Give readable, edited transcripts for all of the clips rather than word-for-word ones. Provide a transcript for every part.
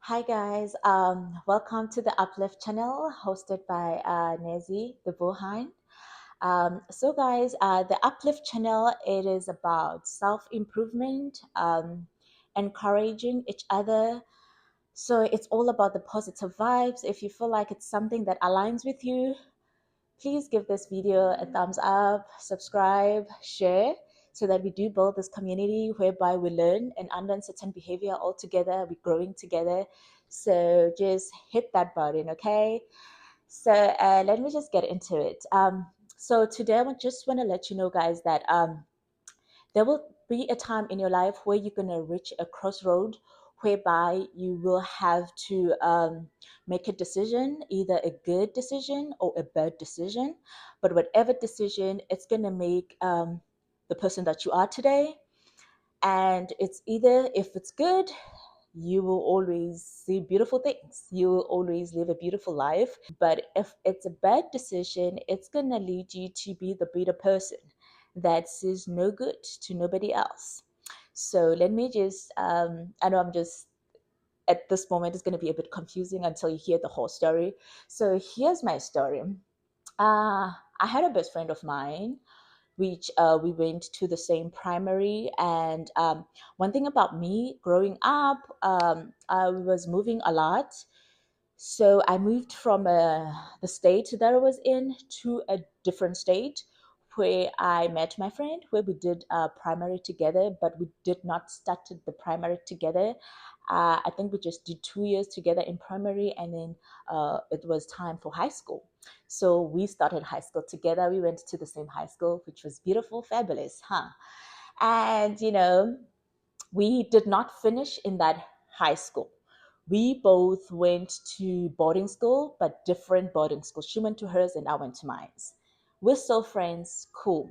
Hi guys, welcome to the Uplift channel hosted by Nezi the Buhan. So guys, the Uplift channel, it is about self-improvement, encouraging each other. So it's all about the positive vibes. If you feel like it's something that aligns with you, please give this video a thumbs up, subscribe, share, so that we do build this community whereby we learn and unlearn certain behavior all together. We're growing together. So just hit that button, okay? So let me just get into it. So today I just want to let you know, guys, that there will be a time in your life where you're going to reach a crossroad whereby you will have to make a decision, either a good decision or a bad decision. But whatever decision, it's going to make the person that you are today. And it's either, if it's good, you will always see beautiful things. You will always live a beautiful life. But if it's a bad decision, it's going to lead you to be the bitter person that says no good to nobody else. So let me just, I know I'm just, at this moment, it's going to be a bit confusing until you hear the whole story. So here's my story. I had a best friend of mine which we went to the same primary. And one thing about me growing up, I was moving a lot. So I moved from the state that I was in to a different state where I met my friend, where we did primary together, but we did not start the primary together. I think we just did 2 years together in primary, and then it was time for high school. So we started high school together. We went to the same high school, which was beautiful, fabulous, huh? And, we did not finish in that high school. We both went to boarding school, but different boarding schools. She went to hers and I went to mine. We're still friends, cool.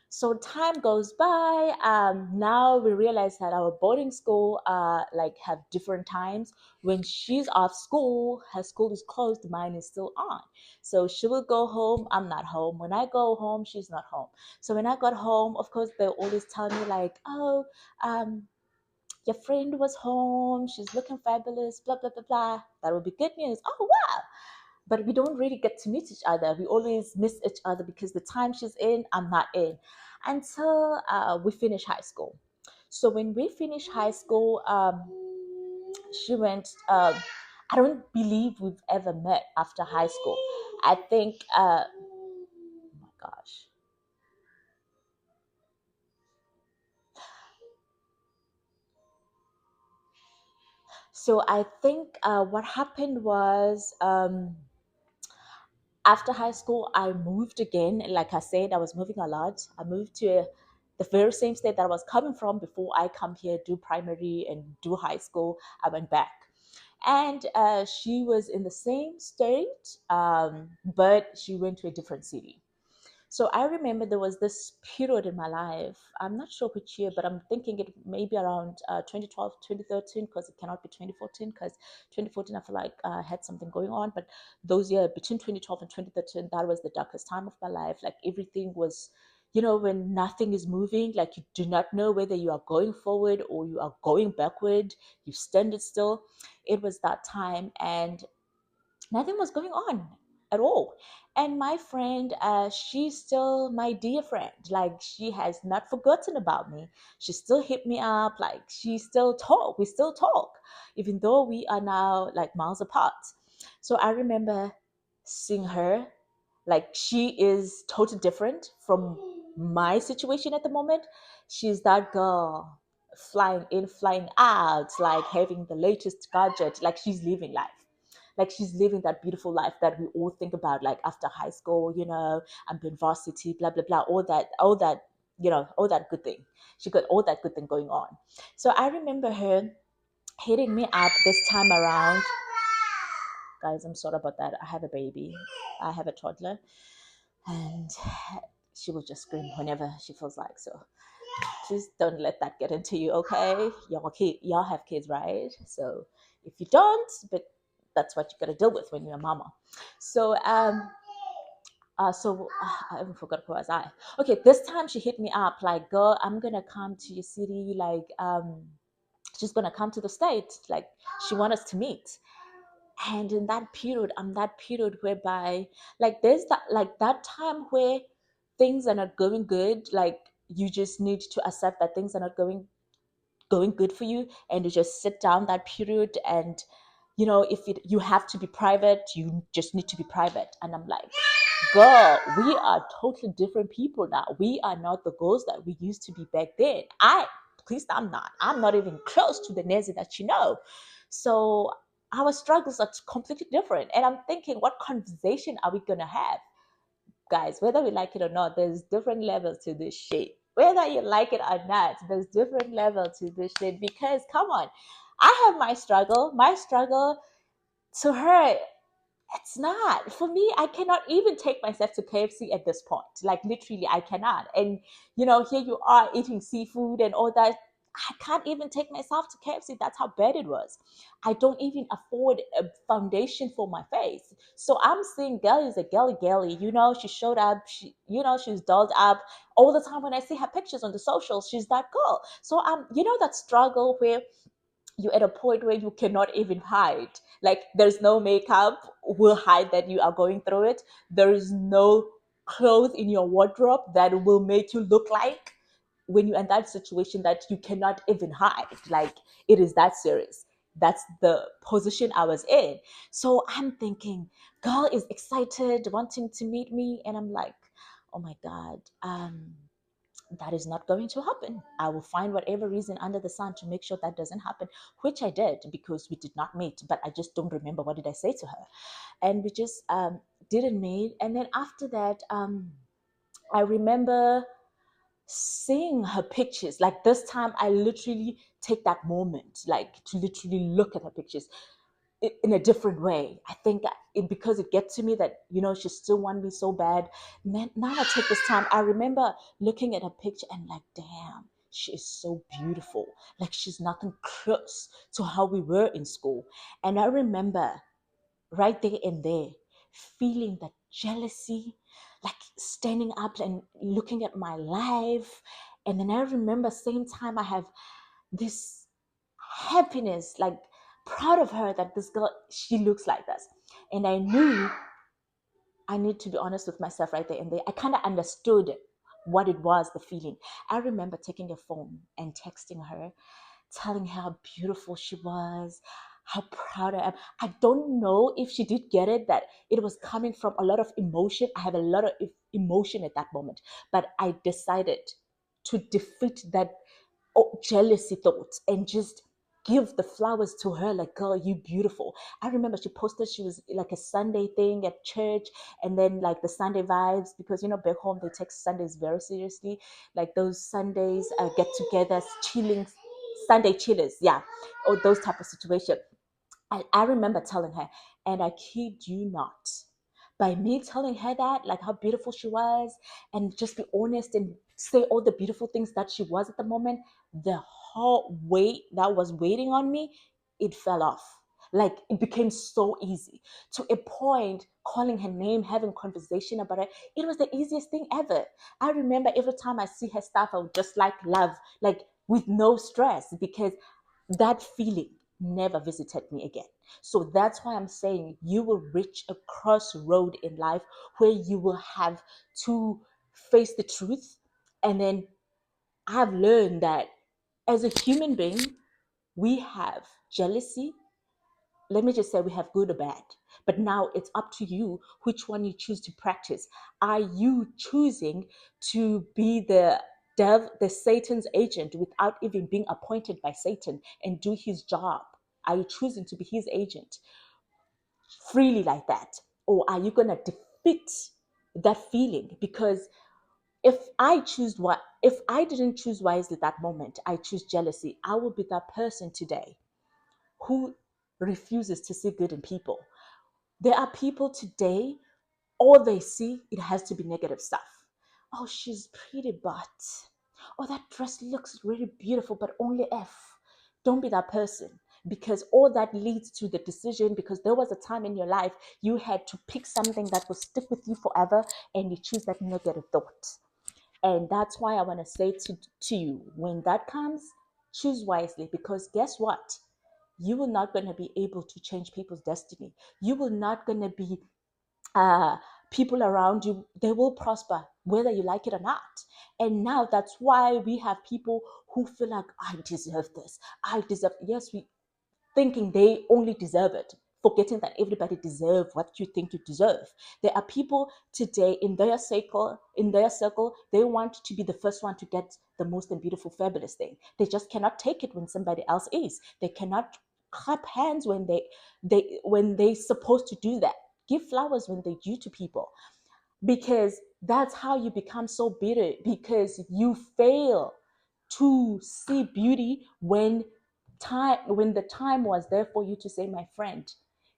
So time goes by. Now we realize that our boarding school like have different times. When she's off school, her school is closed, mine is still on. So she will go home, I'm not home. When I go home, she's not home. So when I got home, of course, they'll always tell me like, oh, um, your friend was home, she's looking fabulous, blah, blah, blah, blah. That would be good news. Oh, wow. But we don't really get to meet each other. We always miss each other because the time she's in, I'm not in until we finish high school. So when we finish high school, she went, I don't believe we've ever met after high school. I think, oh my gosh. So I think what happened was, after high school, I moved again. Like I said, I was moving a lot. I moved to the very same state that I was coming from before I come here, do primary and do high school. I went back. And she was in the same state, but she went to a different city. So I remember there was this period in my life. I'm not sure which year, but I'm thinking it may be around 2012, 2013, because it cannot be 2014, because 2014 I feel like I had something going on. But those years between 2012 and 2013, that was the darkest time of my life. Like everything was, when nothing is moving, like you do not know whether you are going forward or you are going backward, you stand it still. It was that time, and nothing was going on at all. And my friend, she's still my dear friend. Like she has not forgotten about me. She still hit me up. Like she still talk. We still talk, even though we are now like miles apart. So I remember seeing her. Like she is totally different from my situation at the moment. She's that girl flying in, flying out, like having the latest gadget. Like she's living life, like she's living that beautiful life that we all think about, like after high school, and being varsity, blah blah blah, all that, all that good thing. She got all that good thing going on. So I remember her hitting me up this time around. Guys, I'm sorry about that. I have a baby. I have a toddler, and she will just scream whenever she feels like so. Please don't let that get into you, okay? Y'all have kids, right? So if you don't, but that's what you gotta deal with when you're a mama. So I even forgot who was I. Okay, this time she hit me up like, girl, I'm gonna come to your city. Like, she's gonna come to the States. Like, she wants us to meet. And in that period, I'm that period whereby, like, there's that, like, that time where things are not going good. Like, you just need to accept that things are not going good for you, and you just sit down that period. And if you have to be private, you just need to be private. And I'm like, girl, we are totally different people now. We are not the girls that we used to be back then. At least I'm not even close to the Nazi that so our struggles are completely different. And I'm thinking, what conversation are we gonna have, guys? Whether we like it or not, there's different levels to this shit. Whether you like it or not, there's different level to this shit. Because come on, I have my struggle. My struggle to her, it's not. For me, I cannot even take myself to KFC at this point. Like, literally, I cannot. And, here you are eating seafood and all that. I can't even take myself to KFC. That's how bad it was. I don't even afford a foundation for my face. So I'm seeing girl is a girly girly. She showed up. She's dolled up all the time. When I see her pictures on the socials, she's that girl. So that struggle where you're at a point where you cannot even hide. Like, there's no makeup will hide that you are going through it. There is no clothes in your wardrobe that will make you look like, when you're in that situation, that you cannot even hide. Like, it is that serious. That's the position I was in. So I'm thinking, girl is excited, wanting to meet me, and I'm like, oh my God, that is not going to happen. I will find whatever reason under the sun to make sure that doesn't happen, which I did, because we did not meet. But I just don't remember what did I say to her, and we just didn't meet. And then after that, I remember seeing her pictures. Like, this time, I literally take that moment, like, to literally look at her pictures in a different way. I think because it gets to me that she still wanted me so bad. Man, now I take this time. I remember looking at her picture and like, damn, she is so beautiful. Like, she's nothing close to how we were in school. And I remember right there and there feeling that jealousy, like standing up and looking at my life. And then I remember same time I have this happiness, like proud of her that this girl, she looks like this. And I knew I need to be honest with myself right there and there. I kind of understood what it was, the feeling. I remember taking a phone and texting her, telling her how beautiful she was, how proud I am. I don't know if she did get it, that it was coming from a lot of emotion. I have a lot of emotion at that moment, but I decided to defeat that jealousy thoughts and just give the flowers to her, like, girl, you beautiful. I remember she posted, she was like a Sunday thing at church, and then like the Sunday vibes, because back home they take Sundays very seriously, like those Sundays get together, chilling, Sunday chillers, yeah, or those type of situation. I remember telling her, and I kid you not, by me telling her that, like how beautiful she was, and just be honest and say all the beautiful things that she was at the moment, the whole weight that was waiting on me, it fell off. Like, it became so easy, to a point, calling her name, having conversation about it. It was the easiest thing ever. I remember every time I see her stuff, I would just like love, like with no stress, because that feeling never visited me again. So that's why I'm saying you will reach a crossroad in life where you will have to face the truth. And then I've learned that as a human being, we have jealousy. Let me just say, we have good or bad. But now it's up to you which one you choose to practice. Are you choosing to be the Satan's agent without even being appointed by Satan and do his job? Are you choosing to be his agent freely like that? Or are you going to defeat that feeling? Because if I didn't choose wisely that moment, I choose jealousy, I will be that person today who refuses to see good in people. There are people today, all they see, it has to be negative stuff. Oh, she's pretty, but oh, that dress looks really beautiful, but only F. Don't be that person, because all that leads to the decision, because there was a time in your life you had to pick something that will stick with you forever, and you choose that negative thought. And that's why I want to say to you, when that comes, Choose wisely, because guess what? You will not going to be able to change people's destiny. You will not going to be uh, people around you, they will prosper whether you like it or not. And now that's why we have people who feel like, I deserve this. I deserve, yes, we thinking they only deserve it, forgetting that everybody deserve what you think you deserve. There are people today in their circle, they want to be the first one to get the most and beautiful, fabulous thing. They just cannot take it when somebody else is. They cannot clap hands when they supposed to do that. Give flowers when they're due to people, because that's how you become so bitter, because you fail to see beauty when the time was there for you to say, my friend,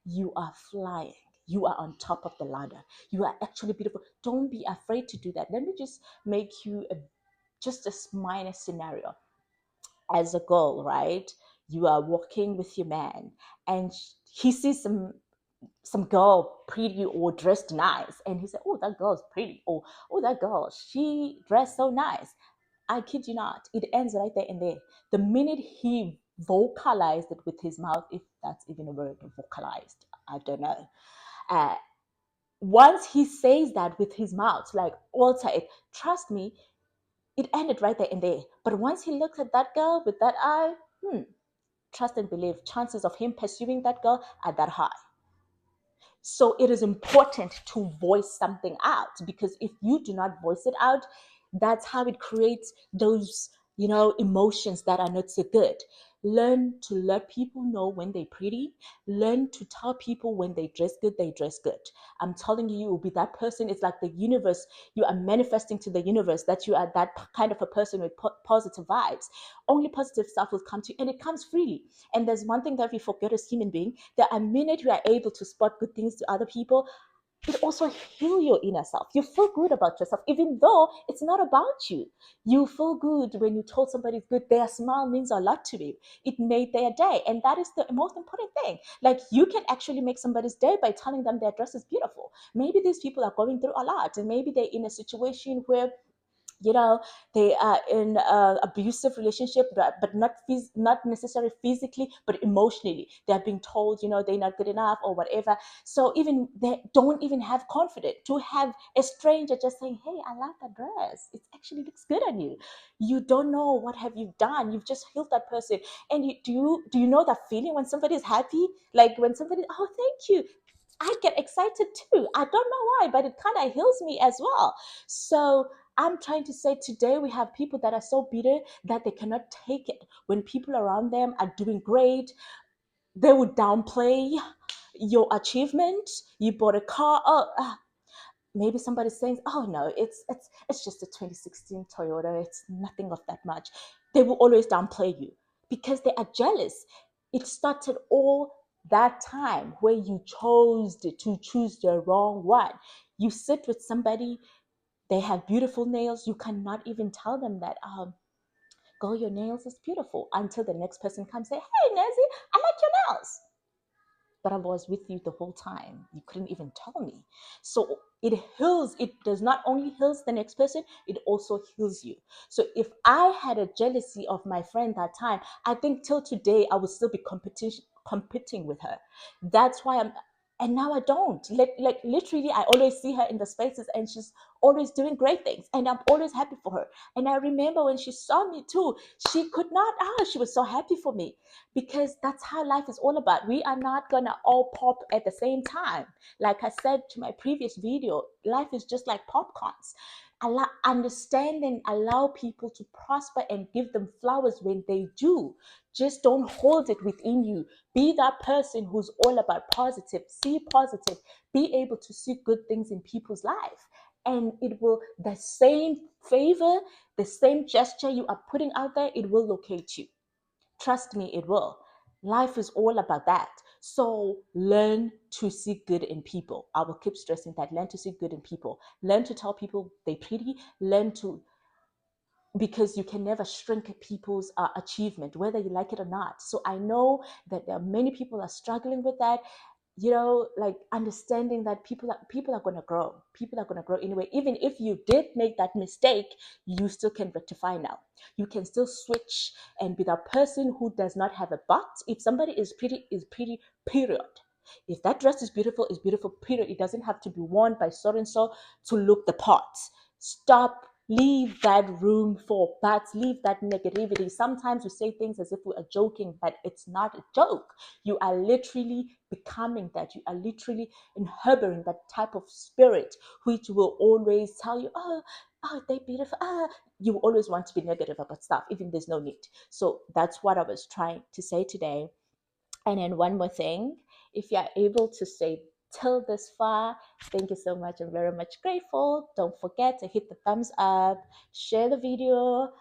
you are flying, you are on top of the ladder, you are actually beautiful. Don't be afraid to do that. Let me just make you just a minor scenario. As a girl, right, you are walking with your man, and he sees some girl pretty or dressed nice, and he said, oh, that girl's pretty, or oh, that girl, she dressed so nice. I kid you not, it ends right there and there. The minute he vocalized it with his mouth, if that's even a word, vocalized, I don't know. uh, Once he says that with his mouth, like alter it, trust me, it ended right there and there. But once he looks at that girl with that eye, trust and believe, chances of him pursuing that girl are that high. So it is important to voice something out, because if you do not voice it out, that's how it creates those, emotions that are not so good. Learn to let people know when they're pretty. Learn to tell people when they dress good. I'm telling you, you will be that person. It's like the universe, you are manifesting to the universe that you are that kind of a person with positive vibes. Only positive stuff will come to you, and it comes freely. And there's one thing that we forget as human beings, that a minute we are able to spot good things to other people, it also heal your inner self. You feel good about yourself, even though it's not about you. You feel good when you told somebody good. Their smile means a lot to you. It made their day, and that is the most important thing. Like, you can actually make somebody's day by telling them their dress is beautiful. Maybe these people are going through a lot, and maybe they're in a situation where you know they are in a abusive relationship, but not necessarily physically, but emotionally. They're being told, they're not good enough or whatever. So even they don't even have confidence to have a stranger just saying, hey, I like that dress, it actually looks good on you. You don't know what have you done. You've just healed that person. And do you know that feeling when somebody is happy, like when somebody, oh, thank you, I get excited too. I don't know why, but it kind of heals me as well. So I'm trying to say, today we have people that are so bitter that they cannot take it when people around them are doing great. They would downplay your achievement. You bought a car. Oh, maybe somebody's saying, oh no, it's just a 2016 Toyota, it's nothing of that much. They will always downplay you because they are jealous. It started all that time where you chose to choose the wrong one. You sit with somebody, they have beautiful nails, you cannot even tell them that, girl, your nails is beautiful, until the next person comes say, hey Nancy, I like your nails, but I was with you the whole time. You couldn't even tell me. So it heals. It does not only heals the next person, it also heals you. So if I had a jealousy of my friend that time, I think till today I would still be competing with her. That's why I'm. And now I don't. Like literally, I always see her in the spaces, and she's always doing great things, and I'm always happy for her. And I remember when she saw me too, she could not. She was so happy for me, because that's how life is all about. We are not gonna all pop at the same time. Like I said to my previous video, life is just like popcorns. Understand and allow people to prosper and give them flowers when they do. Just don't hold it within you. Be that person who's all about positive. See positive. Be able to see good things in people's life. And it will, the same favor, the same gesture you are putting out there, it will locate you. Trust me, it will. Life is all about that. So learn to see good in people. I will keep stressing that. Learn to see good in people. Learn to tell people they're pretty. Learn to, because you can never shrink people's achievement, whether you like it or not. So I know that there are many people are struggling with that. like understanding that people are going to grow. People are going to grow anyway. Even if you did make that mistake, you still can rectify now. You can still switch and be the person who does not have a but. If somebody is pretty, period. If that dress is beautiful, period. It doesn't have to be worn by so and so to look the part. Stop. Leave that room for buts. Leave that negativity. Sometimes we say things as if we are joking, but it's not a joke. You are literally becoming that. You are literally inhabiting that type of spirit, which will always tell you, oh, they're beautiful. You always want to be negative about stuff, even there's no need. So that's what I was trying to say today. And then one more thing, if you're able to say till this far, thank you so much. I'm very much grateful. Don't forget to hit the thumbs up, share the video,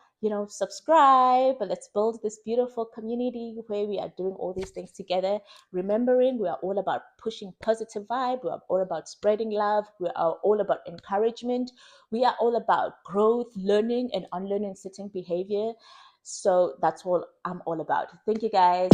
subscribe. Let's build this beautiful community where we are doing all these things together. Remembering we are all about pushing positive vibe. We are all about spreading love. We are all about encouragement. We are all about growth, learning, and unlearning certain behavior. So that's all I'm all about. Thank you guys.